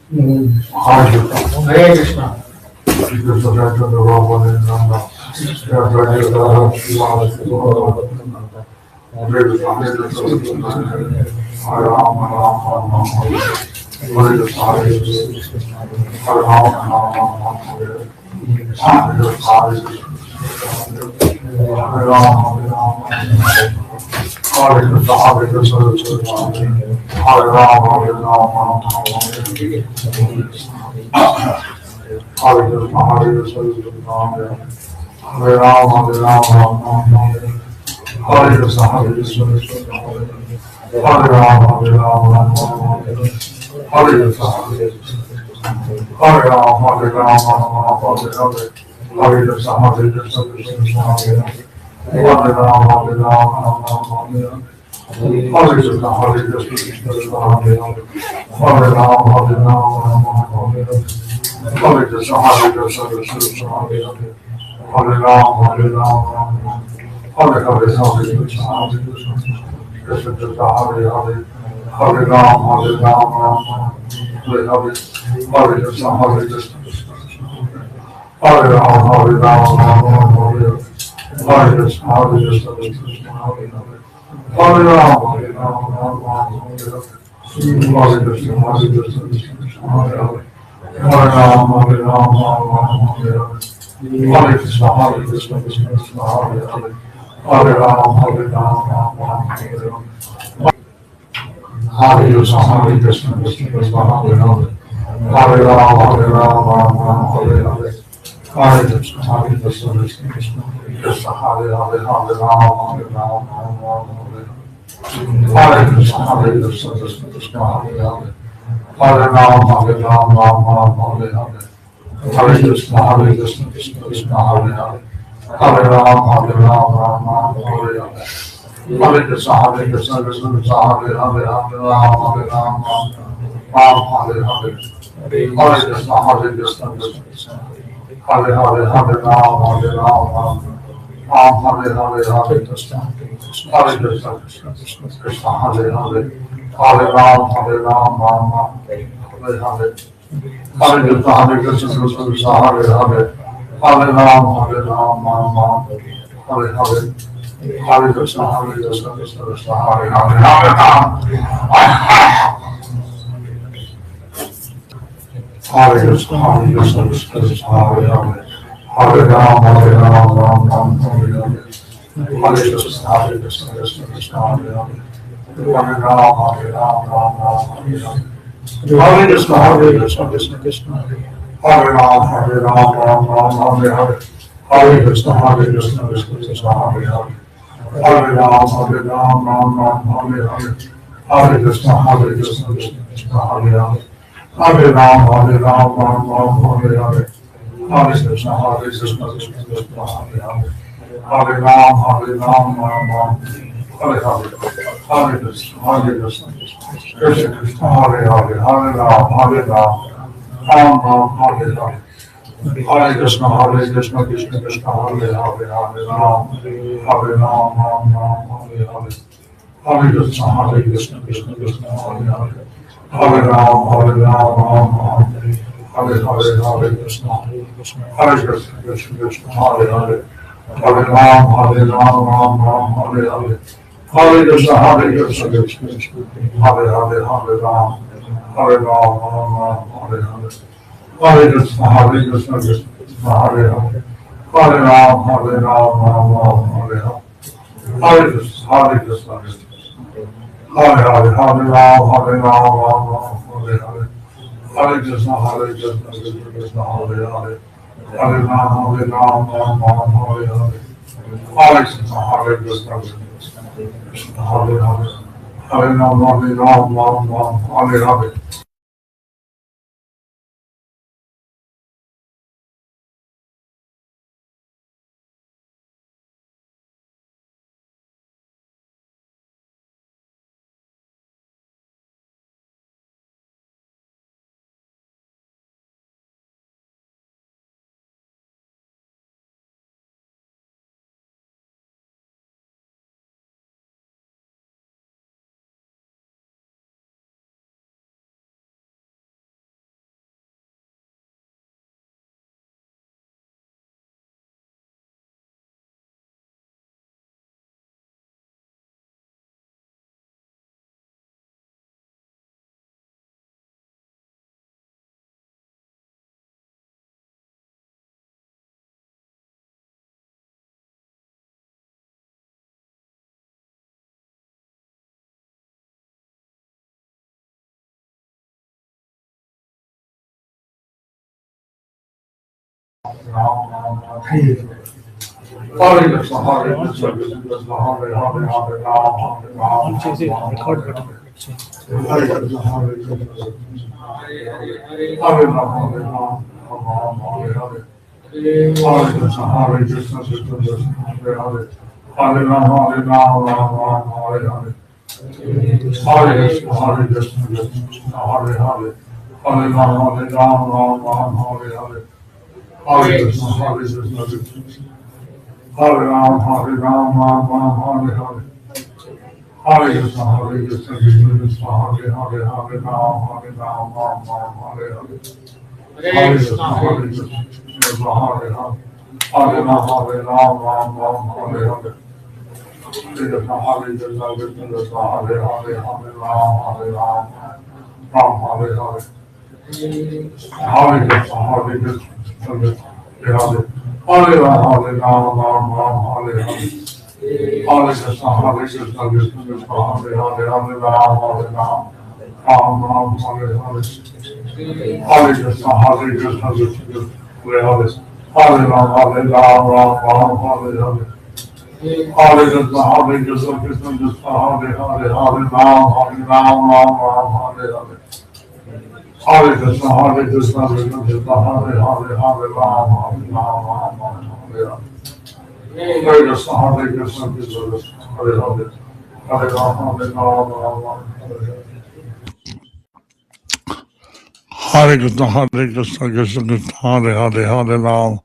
Hare Krishna. Hare Krishna. Krishna Chaitanya Prabhupada Nityananda, Hare Krishna, Hare Krishna, Hare Ram, Ram Ram, Hare Krishna, Hare Krishna, Hare Ram, Ram Hare Hare Krishna, Hare Ram, Hare Krishna, Hare Krishna, Hare Ram, Hare Krishna, Hare Krishna, Hare Ram, Hare Krishna, Hare Krishna, Hare Ram, Hare Krishna, Hare Hare Ram, Hare Hare Krishna, Hare Krishna, Krishna Krishna, Hare Ram, Hare Krishna, Hare Krishna, Krishna Hare Ram, Hare Krishna, Hare Krishna, Krishna Hare Ram, Hare Hare Krishna, Krishna Krishna, Hare Ram, Hare Hare Krishna, Hare Krishna, Hare Ram, Hare Krishna, Hare Krishna, Hare Ram, Hare Krishna, Hare Krishna, Hare Ram, Hare Krishna, Hare Krishna, Hare Ram, Hare Krishna, Hare Krishna, Hare Ram, Hare Hare Krishna, Hare Krishna, Krishna Hare Hare Krishna, Hare Krishna, Krishna Hare Hare Krishna, Hare Krishna, Krishna Hare Hare Krishna, Hare Krishna, Krishna Hare Krishna, Hare Krishna, Hare Krishna, Hare Krishna, Krishna Hare Hare Hare Krishna, Hare Hare Krishna, Hare Krishna, Hare Krishna, Krishna Hare Hare Krishna, Hare Krishna, Krishna Hare Krishna, Hare Krishna, Hare Hare Krishna, Hare Krishna, Hare Krishna, Hare Krishna, Hare Krishna, Krishna Krishna, Hare Hare. Hare Krishna, Hare Krishna, Krishna Krishna, Hare Ram, Hare Krishna, Hare Krishna, Krishna Krishna, Hare Ram, Hare Krishna, Hare Krishna, Krishna Krishna, Hare Ram, Hare Krishna, Hare Krishna, Krishna Krishna, Hare Ram, Hare Krishna, Hare Krishna, Krishna Krishna, Hare Ram, Hare Krishna, Hare Krishna, Hare Ram, Hare Krishna, Hare Krishna, Krishna Krishna, Hare Ram, Hare Krishna, Hare Krishna, Krishna Hare Ram, Hare Hare Krishna, Hare Krishna, Krishna Krishna, Hare Hare, Hare Ram, Hare Ram, చేసి Ram record Ram, button Hare Krishna, Hare Krishna, Hare Ram, Hare Ram, Ram Hare Hare. Hare Krishna, Hare Krishna, Krishna Krishna, Hare Hare, Hare Ram, Hare Ram, Ram Ram, Hare Hare. Hare Krishna, Hare Krishna, Krishna Krishna, Hare Hare, Hare Ram, Hare Ram, Ram Ram, Hare Hare. Hare Krishna, Hare Krishna, Krishna Krishna, Hare Ram, Hare Ram, Ram Ram, Hare Hare. Hare Krishna, Hare Krishna, Krishna Krishna, Hare Hare, Hare Ram, Hare Ram, Ram Ram, Hare Hare. Hare Krishna, Hare Krishna, Krishna Hare Hare, Hare Ram, Hare Ram, Ram Ram, Hare Hare. Hare Krishna, Hare Krishna, Krishna Krishna, Hare Hare, Hare Ram, Hare Ram, Ram Hare Hare. Hare Krishna, Hare Krishna, Krishna Krishna, Hare Hare, Hare Ram, Hare Ram, Ram Ram, Hare Hare. Hare Krishna, Hare Krishna, Krishna Krishna, Hare Hare, Hare Ram, Hare Ram, Ram Ram, Hare Hare. Hare Krishna, Hare Krishna, Krishna Krishna, Hare Hare, Hare Ram, Hare Ram, Ram Ram, Hare Hare. Hare Krishna, Hare Krishna, Krishna Krishna, Hare Hare, Hare Ram, Hare Ram, Ram Ram, Hare Hare. Hare Krishna, Hare Krishna, Krishna Krishna, Hare Hare, Hare Ram, Hare Ram, Ram Ram, Hare Hare. Hare Krishna, Hare Krishna, Krishna Krishna, Hare Hare, Hare Ram,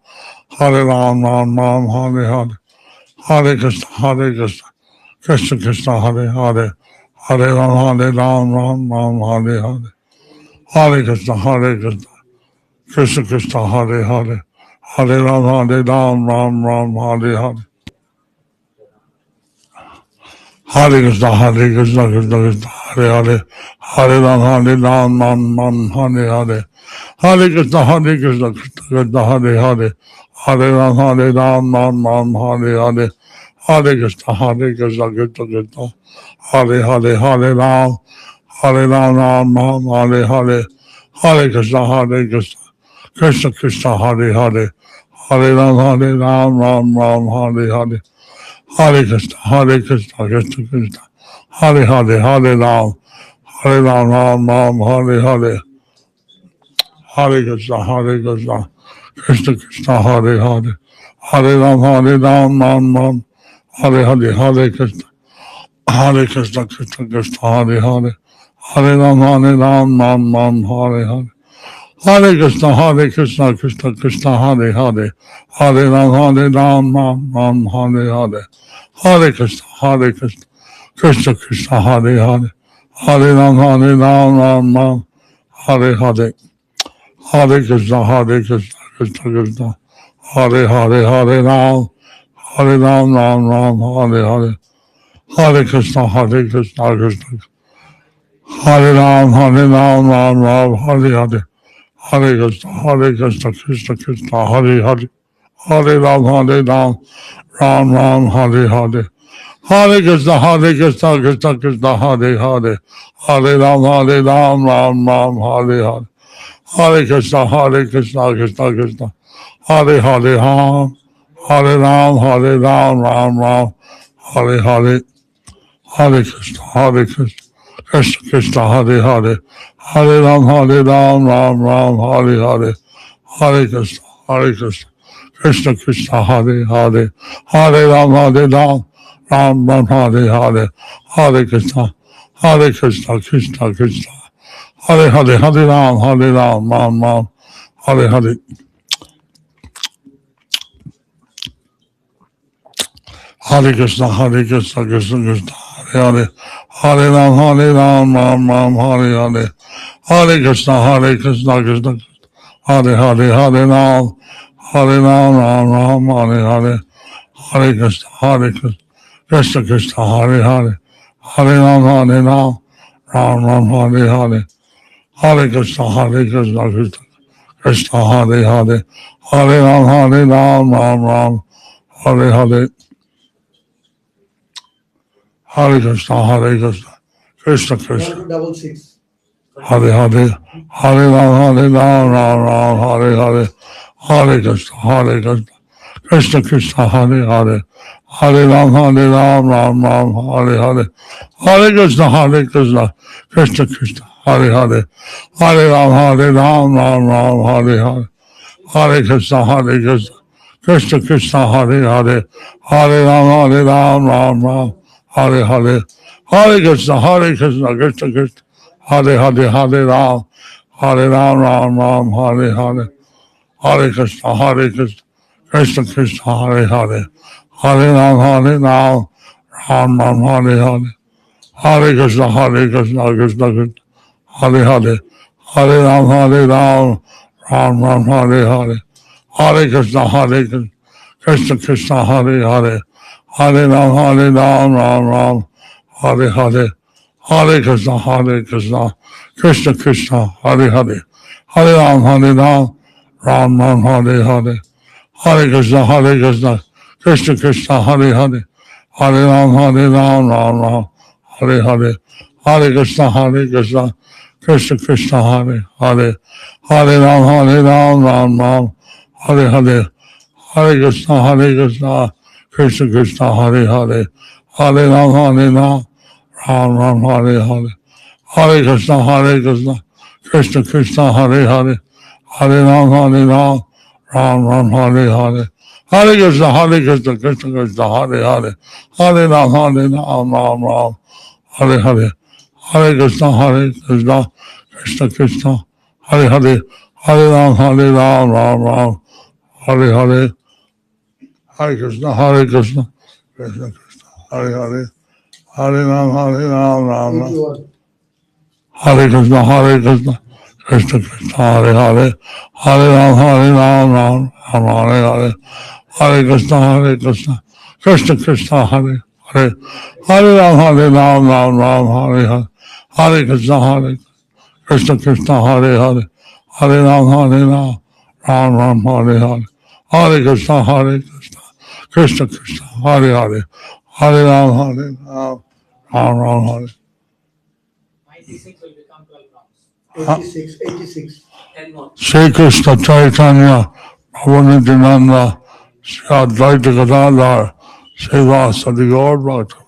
Hare Ram, Ram Ram, Hare Hare. Hare Krishna, Hare Krishna, Krishna Krishna, Hare Hare, Hare Ram, Hare Ram, Ram Ram, Hare Hare. Hare Krishna, Hare Krishna, Krishna Krishna, Hare Hare, Hare Ram, Hare Ram, Ram Ram, Hare Hare. Hare Krishna, Hare Krishna, Krishna Krishna, Hare Hare, Hare Ram, Hare Ram, Ram Ram, Hare Hare. Hare Krishna, Hare Krishna, Krishna Krishna, Hare Hare, Hare Ram, Hare Ram, Ram Ram, Hare Hare. Hare Krishna, Hare Krishna, Krishna Krishna, Hare Hare, Hare Ram, Hare Ram, Ram Ram, Hare Hare. Hare Krishna, Hare Krishna, Krishna Krishna, Hare Hare, Hare Ram, Hare Ram, Ram Ram, Hare Hare. Hare Krishna, Hare Krishna, Krishna Krishna, Hare Hare, Hare Ram, Hare Ram, Ram Ram, Hare Hare. Hare Krishna, Hare Krishna, Krishna Krishna, Hare Hare, Hare Ram, Hare Ram, Ram Ram, Hare Hare. Hare Krishna, Hare Krishna, Krishna Krishna, Hare Hare, Hare Ram, Hare Ram, Ram Ram, Hare Hare, Hare Krishna, Hare Krishna, Krishna Krishna, Hare Hare, Hare Ram, Hare Ram, Ram Ram, Hare Hare. Hare Krishna, Hare Krishna, Krishna Krishna, Hare Hare, Hare Ram, Hare Ram, Ram Ram, Hare Hare. Hare Krishna, Hare Krishna, Krishna Krishna, Hare Hare, Hare Ram, Hare Ram, Ram Ram, Hare Hare. Hare Krishna, Hare Krishna, Krishna Krishna, Hare Hare, Hare Ram, Hare Ram, Ram Ram, Hare Hare. Hare Krishna, Hare Krishna, Krishna Hare Ram, Hare Ram, Ram Ram, Hare Hare. Hare Krishna, Hare Krishna, Krishna Krishna, Hare Hare, Hare Ram, Hare Ram, Ram Ram, Hare Hare. Hare Krishna, Hare Krishna, Krishna Krishna, Hare Hare, Hare Ram, Hare Ram, Ram Ram, Hare Hare. Hare Krishna, Hare Krishna, Krishna Krishna, Hare Hare, Hare Ram, Hare Ram, Ram Ram, Hare Hare. Hare Krishna, Hare Krishna, Krishna Krishna, Hare Hare, Hare Ram, Hare Ram, Ram Ram, Hare Hare. Hare Krishna, Hare Krishna, Krishna Krishna, Hare Hare, Hare Ram, Hare Ram, Ram Ram, Hare Hare. Hare Krishna, Hare Krishna, Krishna Krishna, Hare Hare, Hare Ram, Hare Ram, Ram Ram, Hare Hare. Hare Krishna, Hare Krishna, Krishna Krishna, Hare Hare, Hare Ram, Hare Ram, Ram Ram, Hare Hare. Hare Krishna, Hare Krishna, Krishna Krishna, Hare Hare, Hare Ram, Hare Ram, Ram Ram, Hare Hare. Hare Krishna, Hare Krishna, Krishna Krishna, Hare Hare, Hare Ram, Hare Ram, Ram Ram, Hare Hare. Hare Krishna, Hare Krishna, Krishna Krishna, Hare Hare, Hare Ram, Hare Ram, Ram Ram, Hare Hare. Hare Krishna, Hare Krishna, Krishna Krishna, 166. Hare Hare, Hare Ram, Hare Ram, Ram Ram, Hare Hare. Hare Krishna, Krishna Krishna, Hare Hare, Hare Ram, Ram Ram, Hare Hare, Hare Krishna, Krishna Krishna, Hare Hare, Hare Ram, Ram Hare Hare, Hare Krishna, Krishna Krishna, Hare Hare, Hare Ram, Ram Hare Hare, Hare Krishna, Krishna Krishna, Hare Hare, Hare Ram, Ram Hare Hare, Hare Krishna, Krishna Krishna, Hare Hare, Hare Ram, Ram Hare Hare, Hare Krishna, Krishna Krishna, Hare Hare, Hare Ram, Ram Hare Hare, Hare Krishna, Krishna Krishna, Hare Hare, Hare Ram, Ram Hare Hare, Hare Krishna, Krishna Krishna, Hare Hare, Hare Ram, Ram Hare Hare, Hare Krishna, Krishna Krishna, Hare Hare, Hare Ram, Ram Hare Hare, Hare Krishna, Krishna Krishna, Hare Hare, Hare Ram, Ram Hare Hare, Hare Krishna, Krishna Krishna, Hare Hare, Hare Ram, Ram Hare Hare, Hare Krishna, Krishna Krishna, Hare Hare, Hare Ram, Ram Hare Hare, Hare Krishna, Krishna Krishna, Hare Hare, Hare Ram, Ram Hare Hare, Hare Krishna, Krishna Krishna, Hare Hare, Hare Ram, Ram Hare Hare, Hare Krishna, Krishna Krishna, Hare Hare, Hare Ram, Ram Hare Krishna, Krishna Krishna, Hare Hare, Hare Ram, Ram Hare Hare, Hare Krishna, Krishna Krishna, Hare Hare, Hare Ram, Ram Hare Hare, Hare Krishna, Krishna Hare Hare, Hare Ram, Ram Hare Hare, Hare Krishna, Krishna Krishna, Hare Hare, Hare Ram, Ram Hare. 96 will become 12 rounds. 86. 10 more. Shri Krishna Chaitanya, Prabhu Nityananda, Shri Advaita Gadadhar, Srivasa Gaur Bhakta